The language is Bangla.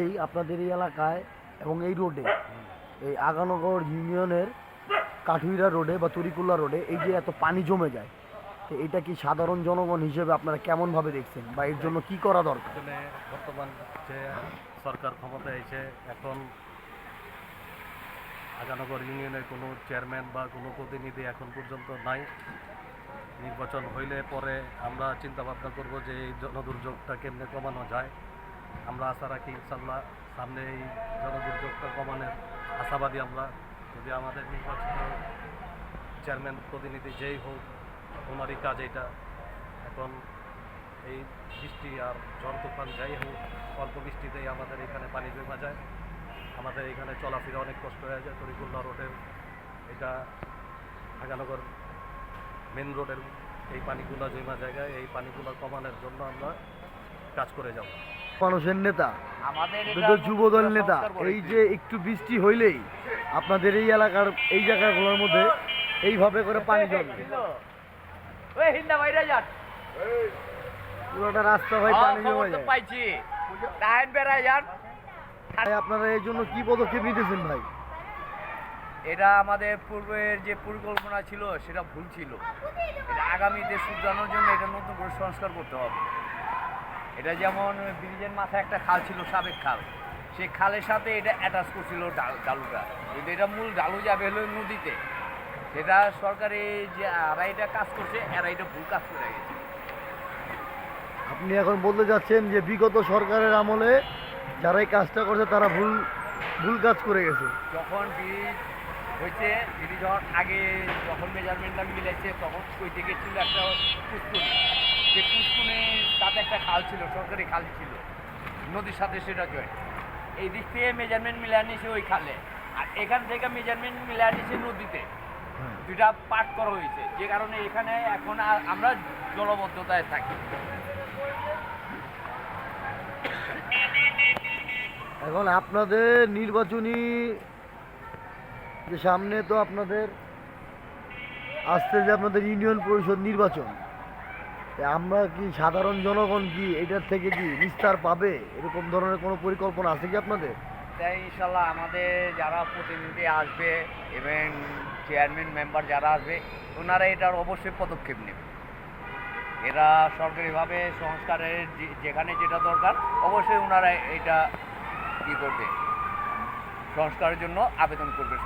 এই আপনাদের এই এলাকায় এবং এই রোডে এই আগানগর ইউনিয়নের কাঠুইরা রোডে বা তরিকুল্লা রোডে এই যে এত পানি জমে যায়, তো এটা কি সাধারণ জনগণ হিসেবে আপনারা কেমনভাবে দেখছেন বা এর জন্য কি করা দরকার? আসলে বর্তমান যে সরকার ক্ষমতায় এসে এখন আগানগর ইউনিয়নের কোনো চেয়ারম্যান বা কোনো প্রতিনিধি এখন পর্যন্ত নাই। নির্বাচন হইলে পরে আমরা চিন্তা ভাবনা করব যে এই জনদুর্যোগটা কেমনে কমানো যায়। আমরা আশা রাখি ইনশাল্লাহ সামনে এই জনদুর্যোগটা কমানোর আশাবাদী আমরা। যদি আমাদের নির্বাচিত চেয়ারম্যান প্রতিনিধি যেই হোক, ওনারই কাজ এটা। এখন এই বৃষ্টি আর ঝড় তুফান যাই হোক, অল্প বৃষ্টিতেই আমাদের এখানে পানি জমা যায়, আমাদের এখানে চলাফেরা অনেক কষ্ট হয়ে যায়। তরিকুল্লা রোডের এটা আগানগর মেন রোডের এই পানিগুলো জমা জায়গায়, এই পানিগুলো কমানোর জন্য আমরা কাজ করে যাব। মানুষের নেতা, আমাদের যুবদল নেতা, এই যে একটু বৃষ্টি হইলেই আপনাদের এই এলাকার এই জায়গাগুলোর মধ্যে এইভাবে করে পানি জমে, পুরোটা রাস্তা ভাই পানি জমে যায়। পাইছি টাইম বেড়ায় যান। আপনারা এই জন্য কি পদক্ষেপ নিতেছেন ভাই? এটা আমাদের পূর্বের যে পরিকল্পনা ছিল সেটা ভুল ছিল। এটা আগামীতে শুধরানোর জন্য এটা নতুন করে সংস্কার করতে হবে। এটা যেমন ব্রিজের মাথায় একটা খাল ছিল, সাবেক খাল, সেই খালের সাথে এটা অ্যাটাচ করছিল ডালুটা, কিন্তু এটা মূল ডালু যাবে হলো নদীতে। সেটা সরকারি যে এরা এটা কাজ করছে, এরা এটা ভুল কাজ করে গেছে। আপনি এখন বলতে যাচ্ছেন যে বিগত সরকারের আমলে যারা এই কাজটা করছে তারা ভুল কাজ করে গেছে। যখন ব্রিজ হয়েছে, ব্রিজ যখন আগে যখন মেজারমেন্টটা মিলেছে তখন ওই দিকে ছিল একটা পুষ্কুনি, যে পুষ্কুনির সাথে একটা খাল ছিল, সরকারি খাল ছিল নদীর সাথে, সেটা জয়েন্ট। এই দিক থেকে মেজারমেন্ট মিলে আনিছে ওই খালে, আর এখান থেকে মেজারমেন্ট মিলে আনিছে নদীতে। দুটা পার্ট করা হয়েছে, যে কারণে এখানে এখন আমরা জলবদ্ধতায় থাকি। এখন আপনাদের নির্বাচনী যে সামনে তো আপনাদের আসছে যে আপনাদের ইউনিয়ন পরিষদ নির্বাচন, আমরা কি সাধারণ জনগণ কি এটার থেকে কি নিস্তার পাবে, এরকম ধরনের কোনো পরিকল্পনা আছে কি আপনাদের? তাই ইনশাল্লাহ আমাদের যারা প্রতিনিধি আসবে এবং চেয়ারম্যান মেম্বার যারা আসবে, ওনারা এটার অবশ্যই পদক্ষেপ নেবে। এরা সরকারিভাবে সংস্কারের যেখানে যেটা দরকার অবশ্যই ওনারা এটা কী করবে, সংস্কারের জন্য আবেদন করবে।